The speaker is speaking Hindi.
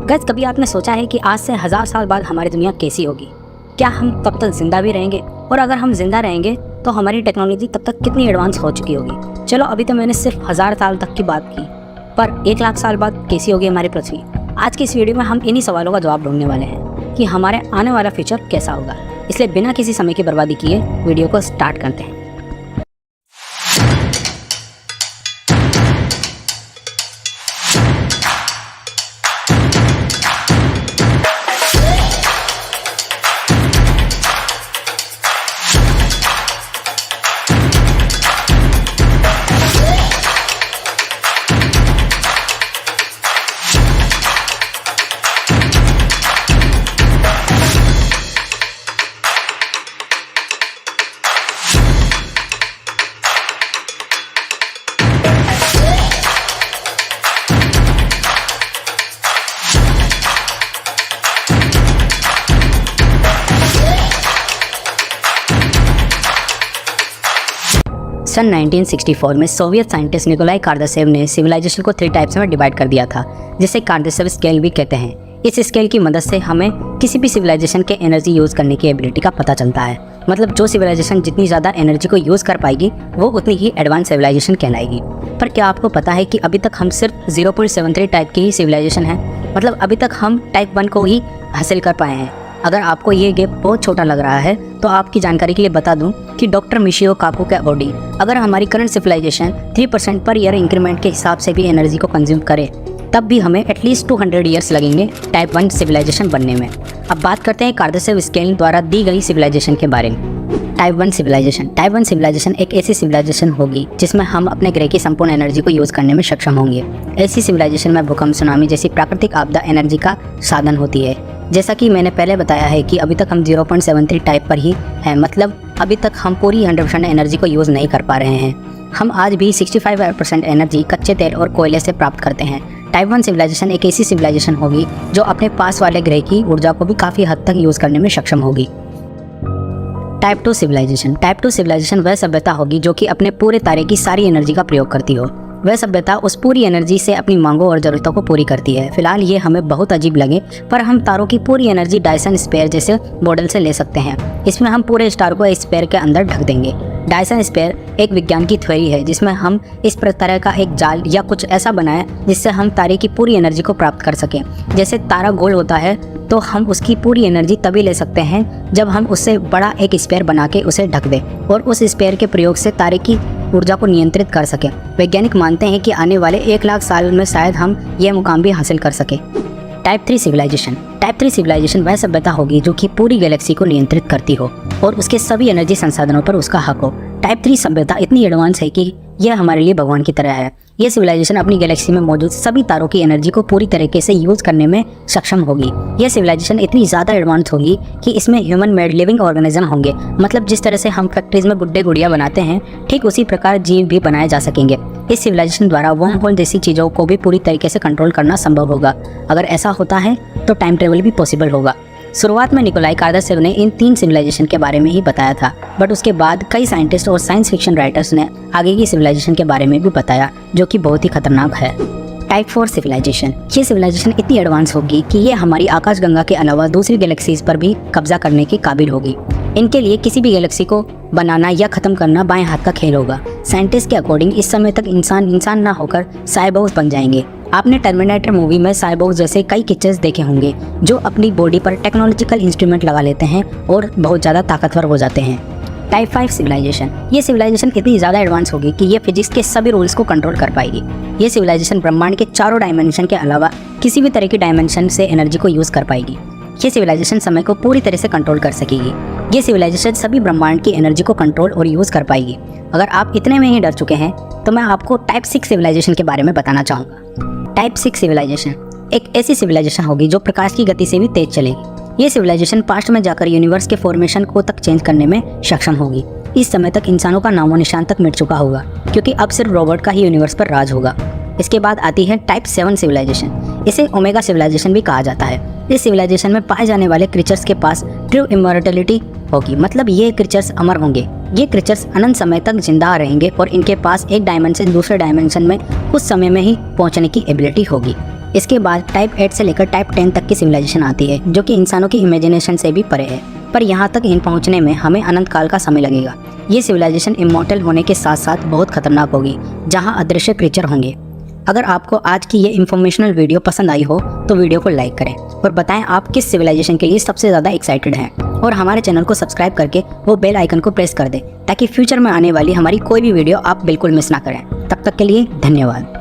गैस, कभी आपने सोचा है कि आज से 1000 साल बाद हमारी दुनिया कैसी होगी? क्या हम तब तक जिंदा भी रहेंगे? और अगर हम जिंदा रहेंगे तो हमारी टेक्नोलॉजी तब तक कितनी एडवांस हो चुकी होगी? चलो, अभी तो मैंने सिर्फ 1000 साल तक की बात की, पर 1 लाख साल बाद कैसी होगी हमारी पृथ्वी? आज की इस वीडियो में हम इन्हीं सवालों का जवाब ढूंढने वाले हैं कि हमारे आने वाला फ्यूचर कैसा होगा। इसलिए बिना किसी समय की बर्बादी किए वीडियो को स्टार्ट करते हैं। सन 1964 में सोवियत साइंटिस्ट निकोलाई कार्दाशेव ने सिविलाइजेशन को 3 टाइप्स में डिवाइड कर दिया था, जिसे कार्दाशेव स्केल भी कहते हैं। इस स्केल की मदद से हमें किसी भी सिविलाइजेशन के एनर्जी यूज़ करने की एबिलिटी का पता चलता है। मतलब जो सिविलाइजेशन जितनी ज़्यादा एनर्जी को यूज़ कर पाएगी वो उतनी ही एडवांस सिविलाइजेशन कहलाएगी। पर क्या आपको पता है कि अभी तक हम सिर्फ 0.73 टाइप की ही सिविलाइजेशन है? मतलब अभी तक हम टाइप 1 को ही हासिल कर पाए हैं। अगर आपको ये गैप बहुत छोटा लग रहा है तो आपकी जानकारी के लिए बता दूं कि डॉक्टर मिशिओ काकू के अकॉर्डिंग अगर हमारी current civilisation 3% per year increment के हिसाब से भी एनर्जी को कंज्यूम करे, तब भी हमें एटलीस्ट 200 ईयर्स लगेंगे टाइप 1 सिविलाइजेशन बनने में। अब बात करते हैं कार्दाशेव स्केल द्वारा दी गई सिविलाइजेशन के बारे में। Type 1 civilisation. टाइप 1 सिविलाइजेशन एक ऐसी सिविलाइजेशन होगी जिसमें हम अपने ग्रह की संपूर्ण एनर्जी को यूज़ करने में सक्षम होंगे। ऐसी सिविलाइजेशन में भूकंप, सुनामी जैसी प्राकृतिक आपदा एनर्जी का साधन होती है। जैसा कि मैंने पहले बताया है कि अभी तक हम 0.73 टाइप पर ही हैं, मतलब अभी तक हम पूरी 100% एनर्जी को यूज़ नहीं कर पा रहे हैं। हम आज भी 65% एनर्जी कच्चे तेल और कोयले से प्राप्त करते हैं। टाइप 1 सिविलाइजेशन एक ऐसी सिविलाइजेशन होगी जो अपने पास वाले ग्रह की ऊर्जा को भी काफ़ी हद तक यूज़ करने में सक्षम होगी। Type 2 civilisation. टाइप 2 सिविलाइजेशन वह सभ्यता होगी जो कि अपने पूरे तारे की सारी एनर्जी का प्रयोग करती हो। वह सभ्यता उस पूरी एनर्जी से अपनी मांगों और ज़रूरतों को पूरी करती है। फिलहाल ये हमें बहुत अजीब लगे, पर हम तारों की पूरी एनर्जी डायसन स्फीयर जैसे मॉडल से ले सकते हैं। इसमें हम पूरे स्टार को इस स्फीयर के अंदर ढक देंगे। डायसन स्फीयर एक विज्ञान की थ्योरी है जिसमें हम इस तरह का एक जाल या कुछ ऐसा बनाएं जिससे हम तारे की पूरी एनर्जी को प्राप्त कर सकें। जैसे तारा गोल होता है तो हम उसकी पूरी एनर्जी तभी ले सकते हैं जब हम उससे बड़ा एक स्फीयर बना के उसे ढक दें और उस स्फीयर के प्रयोग से तारे की ऊर्जा को नियंत्रित कर सकें। वैज्ञानिक मानते हैं कि आने वाले 1 लाख साल में शायद हम यह मुकाम भी हासिल कर सकें। Type 3 civilisation. टाइप 3 सिविलाइजेशन वह सभ्यता होगी जो कि पूरी गैलेक्सी को नियंत्रित करती हो और उसके सभी एनर्जी संसाधनों पर उसका हक हो। टाइप 3 सभ्यता इतनी एडवांस है कि यह हमारे लिए भगवान की तरह है। यह सिविलाइजेशन अपनी गैलेक्सी में मौजूद सभी तारों की एनर्जी को पूरी तरीके से यूज करने में सक्षम होगी। यह सिविलाइजेशन इतनी ज़्यादा एडवांस होगी कि इसमें ह्यूमन मेड लिविंग ऑर्गेनिज्म होंगे। मतलब जिस तरह से हम फैक्ट्रीज में गुड्डे गुड़िया बनाते हैं, ठीक उसी प्रकार जीव भी बनाए जा सकेंगे। इस सिविलाइजेशन द्वारा वर्म होल जैसी चीज़ों को भी पूरी तरीके से कंट्रोल करना संभव होगा। अगर ऐसा होता है तो टाइम ट्रेवल भी पॉसिबल होगा। शुरुआत में निकोलाई कार्दाशेव ने इन 3 सिविलाइजेशन के बारे में ही बताया था, बट उसके बाद कई साइंटिस्ट और साइंस फिक्शन राइटर्स ने आगे की सिविलाइजेशन के बारे में भी बताया जो कि बहुत ही खतरनाक है। Type 4 civilization. ये सिविलाइजेशन इतनी एडवांस होगी कि ये हमारी आकाशगंगा के अलावा दूसरी गैलेक्सीज पर भी कब्जा करने के काबिल होगी। इनके लिए किसी भी गैलेक्सी को बनाना या खत्म करना बाएं हाथ का खेल होगा। साइंटिस्ट के अकॉर्डिंग इस समय तक इंसान ना होकर साइबोर्ग्स बन जाएंगे। आपने टर्मिनेटर मूवी में साइबोर्ग्स जैसे कई क्रीचर्स देखे होंगे जो अपनी बॉडी पर टेक्नोलॉजिकल इंस्ट्रूमेंट लगा लेते हैं और बहुत ज़्यादा ताकतवर हो जाते हैं। Type 5 civilisation. ये सिविलाइजेशन इतनी ज़्यादा एडवांस होगी कि ये फिजिक्स के सभी रूल्स को कंट्रोल कर पाएगी। ये सिविलाइजेशन ब्रह्मांड के चारों डायमेंशन के अलावा किसी भी तरह की डायमेंशन से एनर्जी को यूज़ कर पाएगी। ये सिविलाइजेशन समय को पूरी तरह से कंट्रोल कर सकेगी। ये सिविलाइजेशन सभी ब्रह्मांड की एनर्जी को कंट्रोल और यूज़ कर पाएगी। अगर आप इतने में ही डर चुके हैं तो मैं आपको टाइप 6 सिविलाइजेशन के बारे में बताना चाहूँगा। टाइप 6 सिविलाइजेशन एक ऐसी सिविलाइजेशन होगी जो प्रकाश की गति से भी तेज चलेगी। ये सिविलाइजेशन पास्ट में जाकर यूनिवर्स के फॉर्मेशन को तक चेंज करने में सक्षम होगी। इस समय तक इंसानों का नामो निशान तक मिट चुका होगा क्योंकि अब सिर्फ रोबोट का ही यूनिवर्स पर राज होगा। इसके बाद आती है टाइप 7 सिविलाइजेशन। इसे ओमेगा सिविलाइजेशन भी कहा जाता है। इस सिविलाइजेशन में पाए जाने वाले क्रीचर्स के पास ट्रू इमॉर्टैलिटी होगी, मतलब ये क्रीचर्स अमर होंगे। ये क्रीचर्स अनंत समय तक जिंदा रहेंगे और इनके पास एक डायमेंशन दूसरे डायमेंशन में कुछ समय में ही पहुंचने की एबिलिटी होगी। इसके बाद टाइप 8 से लेकर टाइप 10 तक की सिविलाइजेशन आती है, जो कि इंसानों की इमेजिनेशन से भी परे है। पर यहाँ तक इन पहुँचने में हमें अनंत काल का समय लगेगा। ये सिविलाइजेशन इमॉर्टल होने के साथ साथ बहुत खतरनाक होगी, जहाँ अदृश्य क्रीचर होंगे। अगर आपको आज की ये इन्फॉर्मेशनल वीडियो पसंद आई हो तो वीडियो को लाइक करें और बताएं आप किस सिविलाइजेशन के लिए सबसे ज़्यादा एक्साइटेड हैं, और हमारे चैनल को सब्सक्राइब करके वो बेल आइकन को प्रेस कर दें ताकि फ्यूचर में आने वाली हमारी कोई भी वीडियो आप बिल्कुल मिस ना करें। तब तक के लिए धन्यवाद।